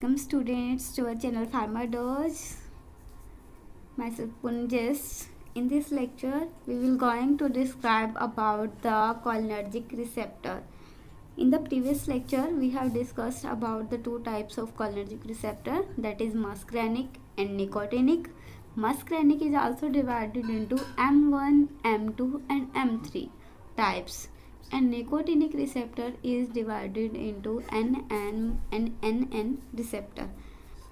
Welcome students to our channel Pharma Dose. Myself Punjas. In this lecture, we will going to describe about the cholinergic receptor. In the previous lecture, we have discussed about the two types of cholinergic receptor, that is muscarinic and nicotinic. Muscarinic is also divided into M1, M2 and M3 types, and nicotinic receptor is divided into NN and NN receptor.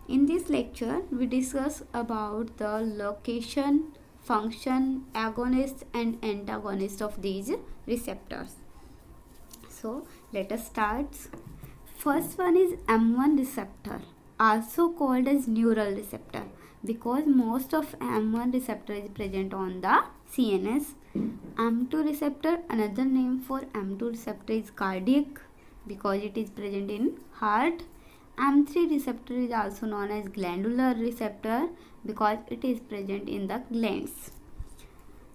In this lecture, we discuss about the location, function, agonist and antagonist of these receptors. So let us start. First one is M1 receptor, also called as neural receptor, because most of M1 receptor is present on the CNS. M2 receptor, another name for M2 receptor is cardiac, because it is present in heart. M3 receptor is also known as glandular receptor, because it is present in the glands.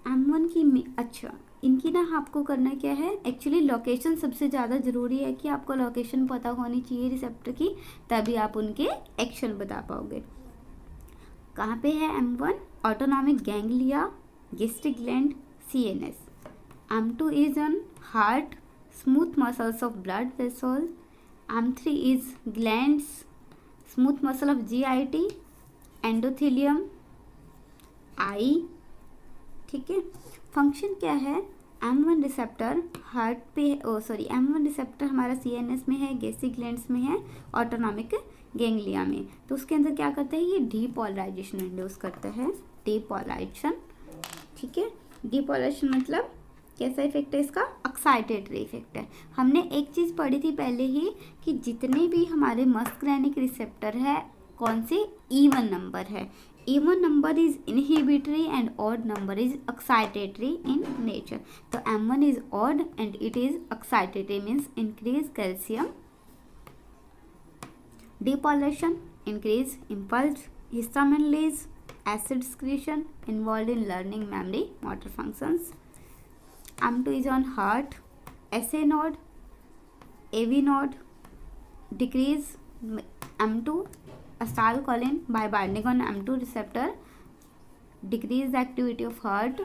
M1 की अच्छा इनकी ना आपको करना क्या है, actually location सबसे ज़्यादा ज़रूरी है कि आपको लोकेशन पता होनी चाहिए रिसेप्टर की, तभी आप उनके एक्शन बता पाओगे. कहाँ पे है M1? Autonomic ganglia, gastric gland, CNS. M2 is on heart, smooth muscles of blood vessels. M3 is glands, smooth muscle of GIT, endothelium, eye. ठीक है. फंक्शन क्या है? M1 रिसेप्टर हार्ट पे, M1 रिसेप्टर हमारा CNS में है, gastric glands में है, ऑटोनॉमिक गैंग्लिया में. तो उसके अंदर क्या करता है, ये डीपोलराइजेशन इंड्यूस करता है. डीपोलराइजेशन, ठीक है. डीपोलराइजेशन मतलब कैसा इफेक्ट है इसका? एक्साइटेटरी इफेक्ट है. हमने एक चीज़ पढ़ी थी पहले ही कि जितने भी हमारे मस्करेनिक रिसेप्टर है, कौन से? इवन नंबर है. even number is inhibitory and odd number is excitatory in nature. तो M1 is odd and it is excitatory, means increase calcium. Depolarization, increase impulse, histamine release, acid excretion, involved in learning, memory, motor functions. M2 is on heart, SA node, AV node, decrease M2 acetylcholine by binding on M2 receptor, decrease the activity of heart.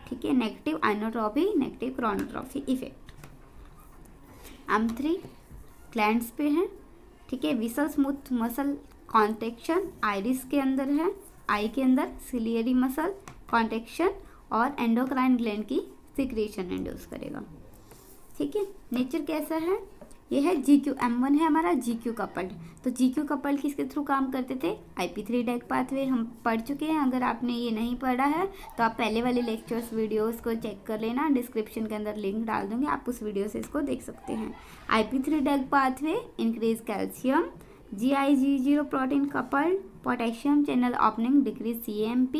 ठीक है. Negative inotropy, negative chronotropy effect. M3 glands पे है. ठीक है. Visceral smooth muscle contraction iris के अंदर है, eye के अंदर सिलियरी मसल कॉन्ट्रेक्शन और एंडोक्राइन ग्लैंड की सिक्रेशन इंड्यूस करेगा. ठीक है. नेचर कैसा है? ये है GQ. M1 है हमारा GQ कपल्ड. तो GQ कपल्ड किसके थ्रू काम करते थे? IP3 डैग पाथवे हम पढ़ चुके हैं. अगर आपने ये नहीं पढ़ा है तो आप पहले वाले लेक्चर्स वीडियोस को चेक कर लेना, डिस्क्रिप्शन के अंदर लिंक डाल दूंगी, आप उस वीडियो से इसको देख सकते हैं. IP3 DAG pathway increase calcium, GIG0 protein coupled, potassium channel opening, decrease CAMP.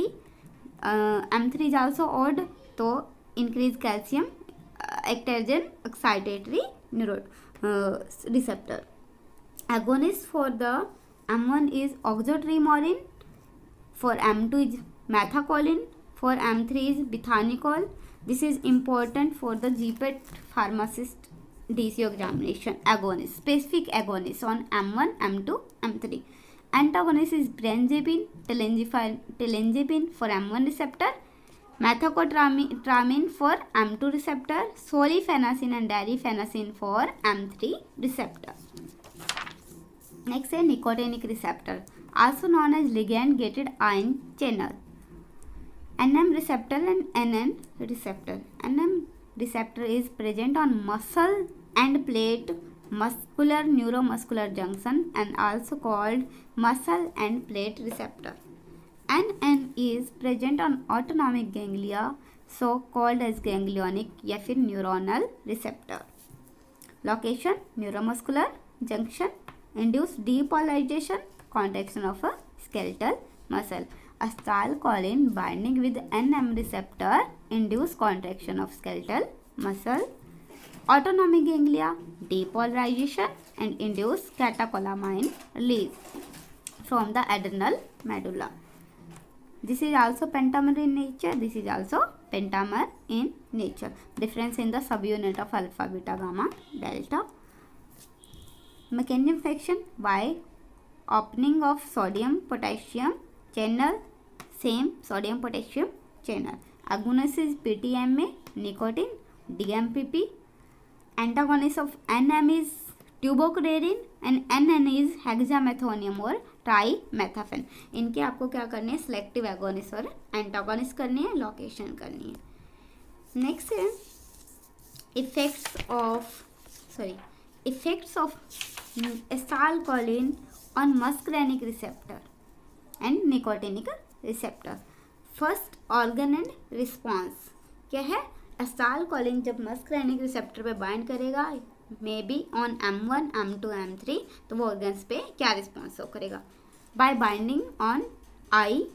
M3 is also odd, तो इंक्रीज कैल्शियम, एक्टेजन excitatory neuro receptor. Agonist for the M1 is oxytryptamine, for M2 is methacholine, for M3 is bithanicol. This is important for the GPET pharmacist DCO examination. Agonist, specific agonist on M1, M2, M3. Antagonist is brenzapine, telenzapine for M1 receptor, methamphetamine for M2 receptor, solifenacin and darifenacin for M3 receptor. Next है nicotinic receptor, also known as ligand gated ion channel. NM receptor and NN receptor. NM receptor is present on muscle and plate muscular neuromuscular junction and also called muscle and plate receptor. NN is present on autonomic ganglia, so called as ganglionic या फिर neuronal receptor. Location, neuromuscular junction, induce depolarization, contraction of a skeletal muscle. Acetylcholine binding with NM receptor induce contraction of skeletal muscle. Autonomic ganglia, depolarization and induce catecholamine release from the adrenal medulla. This is also pentamer in nature. This is also pentamer in nature. Difference in the subunit of alpha, beta, gamma, delta. Mechanism of action, why opening of sodium potassium channel, same sodium potassium channel. Agonist is PTM में nicotine, DMPP. Antagonist of NM is tubocaudin and NN is hexamethonium और ट्राईमेथाफेन. इनके आपको क्या करनी है, selective agonist और antagonist करनी है, लोकेशन करनी है. नेक्स्ट है effects of acetylcholine on muscarinic receptor and nicotinic receptor. First organ and response क्या है, एसाइलकोलिन जब मस्करेनिक रिसेप्टर पे बाइंड करेगा may be on M1, M2, M3, तो वो ऑर्गन्स पे क्या रिस्पॉन्स शो करेगा, बाय बाइंडिंग ऑन आई.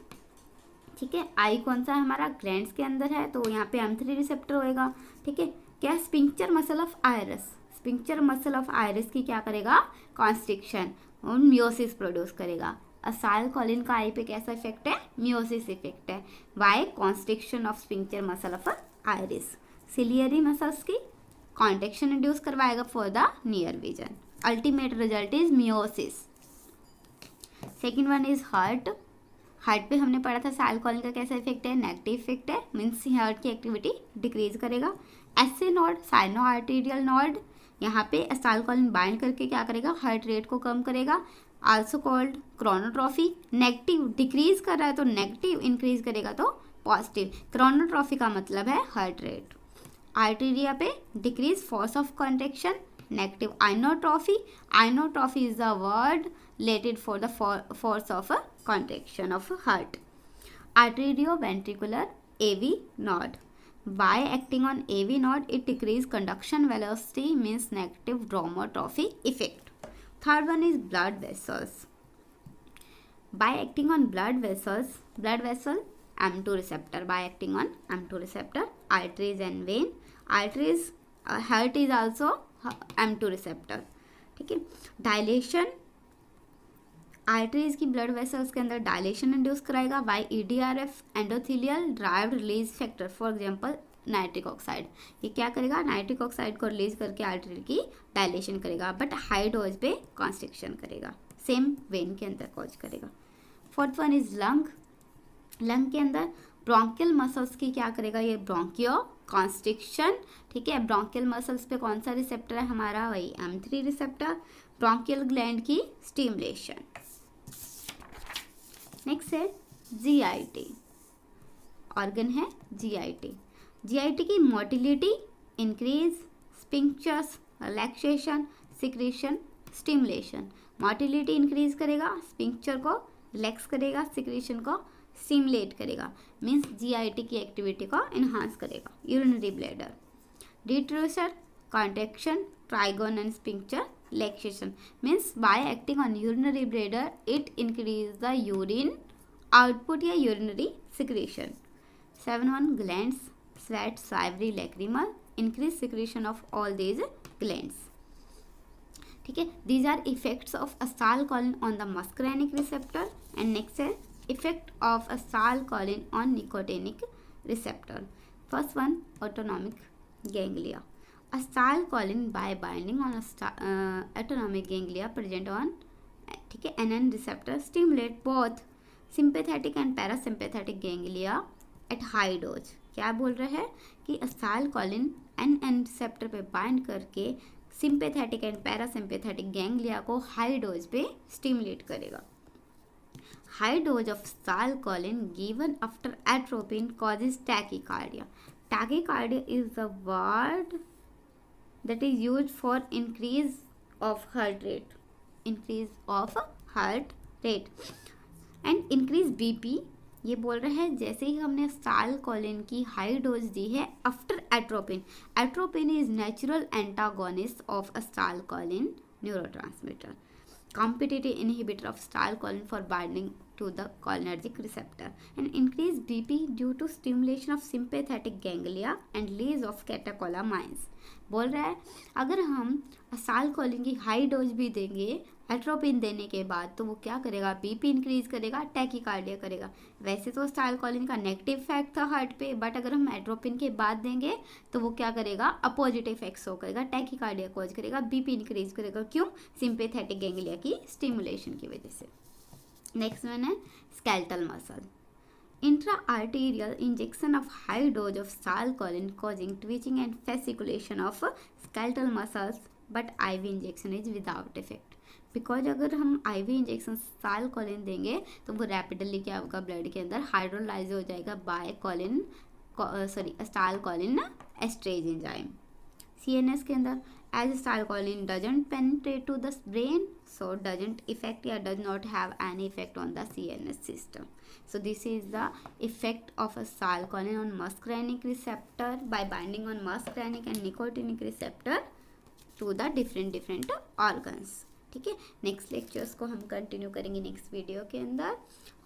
ठीक है, आई कौन सा है हमारा, ग्लैंड्स के अंदर है, तो यहाँ पे M3 रिसेप्टर होएगा. ठीक है, क्या sphincter muscle of iris, sphincter muscle of iris की क्या करेगा, कॉन्स्ट्रिक्शन और मियोसिस प्रोड्यूस करेगा. एसाइलकोलिन का आई पे कैसा इफेक्ट है, मियोसिस इफेक्ट है, by constriction of sphincter muscle of iris. Ciliary muscles की कॉन्ट्रैक्शन इंड्यूस करवाएगा for the near vision. Ultimate result is miosis. Second one is heart. Heart पे हमने पढ़ा था एसाइलकोलिन का कैसा इफेक्ट है, नेगेटिव इफेक्ट है, मीन्स हार्ट की एक्टिविटी डिक्रीज करेगा. SA node, sino arterial node, यहाँ पे एसाइलकोलिन बाइंड करके क्या करेगा, हार्ट रेट को कम करेगा. Also called chronotropy. Negative decrease कर रहा है तो नेगेटिव, इंक्रीज करेगा तो पॉजिटिव. क्रोनोट्रॉफी का मतलब है हार्ट रेट. आर्टेरिया पे decrease force of contraction, negative. Inotropy, inotropy is the word related for the force of a contraction of heart. Arterioventricular AV node. By acting on AV node, it decrease conduction velocity, means negative dromotrophy effect. Third one is blood vessels. By acting on blood vessel M2 receptor. By acting on M2 receptor, arteries and vein. Arteries, heart is also M2 receptor. ठीक है, dilation, arteries की blood vessels के अंदर dilation induce कराएगा. By EDRF, endothelial derived release factor, for example nitric oxide. ये क्या करेगा, nitric oxide को रिलीज करके आर्टरी की डायलेशन करेगा, बट हाई डोज पे कॉन्स्ट्रिक्शन करेगा, सेम वेन के अंदर कॉज करेगा. Fourth one is lung. Lung के अंदर ब्रोंकियल मसल्स की क्या करेगा, ये ब्रोंकियो कॉन्स्ट्रिक्शन. ठीक है, ब्रोंकियल मसल्स पे कौन सा रिसेप्टर है हमारा, वही M3 रिसेप्टर. ब्रोंकियल ग्लैंड की स्टिमुलेशन. नेक्स्ट है GIT. ऑर्गन है GIT. GIT की motility increase, sphincters relaxation, secretion stimulation. Motility increase करेगा, स्पिंक्चर को रिलैक्स करेगा, सिक्रेशन को स्टिमुलेट करेगा, मीन्स GIT की एक्टिविटी को इन्हांस करेगा. Urinary bladder, detrusor contraction, trigone and sphincter relaxation, means by acting on urinary bladder it increase the urine output या urinary secretion. 7 glands, sweat, salivary, lacrimal, increase secretion of all these glands. ठीक है, these are effects of acetylcholine on the muscarinic receptor. and next है effect of acetylcholine on nicotinic receptor. first one, autonomic ganglia. Acetylcholine by binding on autonomic ganglia present on, ठीक है, NN receptor stimulate both sympathetic and parasympathetic ganglia at high dose. क्या बोल रहे हैं कि acetylcholine NN receptor पे bind करके sympathetic and parasympathetic ganglia को हाई डोज पे स्टिमुलेट करेगा. High dose of acetylcholine given after atropine causes tachycardia. Tachycardia is the word that is used for increase of heart rate, and increase BP. ये बोल रहे हैं जैसे ही हमने एसाइलकोलिन की हाई डोज दी है after atropine. Atropine is natural antagonist of acetylcholine neurotransmitter, competitive inhibitor of acetylcholine for binding to the cholinergic receptor and increase BP due to stimulation of sympathetic ganglia and release of catecholamines। बोल रहा है अगर हम असाइलकोलिन की high dose भी देंगे atropine देने के बाद तो वो क्या करेगा, बीपी इंक्रीज करेगा, टैकीकार्डिया करेगा। वैसे तो असाइलकोलिन का नेगेटिव इफेक्ट था हार्ट पे, बट अगर हम एट्रोपिन के बाद देंगे तो वो क्या करेगा, अपोजिट इफेक्ट शो करेगा, टैकीकार्डिया कॉज करेगा, बीपी इंक्रीज करेगा। क्यों? सिंपैथेटिक गैंग्लिया की स्टिमुलेशन की वजह से। नेक्स्ट वन है skeletal muscle. Intra-arterial injection of high dose of salcolin causing twitching and fasciculation of skeletal muscles, but IV injection is without effect. Because अगर हम IV इंजेक्शन सालकोलिन देंगे तो वो रैपिडली क्या होगा, ब्लड के अंदर हाइड्रोलाइज हो जाएगा by acetylcholinesterase enzyme CNS के अंदर। As acetylcholine doesn't penetrate to the brain, so doesn't affect or does not have any effect on the CNS system. So this is the effect of a salcolin on muscarinic receptor by binding on muscarinic and nicotinic receptor to the different organs। ठीक है, next lectures को हम continue करेंगे next video के अंदर।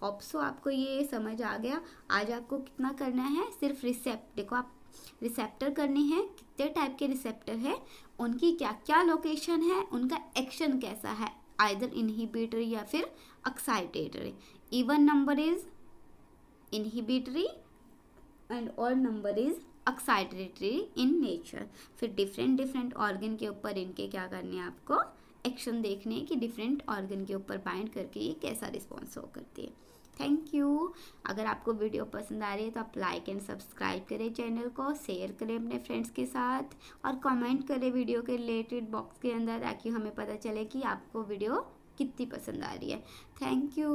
Hope so आपको ये समझ आ गया। आज आपको कितना करना है, सिर्फ देखो आप रिसेप्टर करने हैं, कितने टाइप के रिसेप्टर है, उनकी क्या क्या लोकेशन है, उनका एक्शन कैसा है, आइदर इनहिबिटरी या फिर excitatory. Even number is inhibitory and odd number is excitatory in nature. फिर डिफरेंट ऑर्गन के ऊपर इनके क्या करने हैं, आपको एक्शन देखने कि डिफरेंट ऑर्गन के ऊपर बाइंड करके ये कैसा रिस्पॉन्स हो करती है। Thank you. अगर आपको वीडियो पसंद आ रही है तो आप लाइक एंड सब्सक्राइब करें चैनल को, शेयर करें अपने फ्रेंड्स के साथ और कमेंट करें वीडियो के रिलेटेड बॉक्स के अंदर, ताकि हमें पता चले कि आपको वीडियो कितनी पसंद आ रही है। Thank you.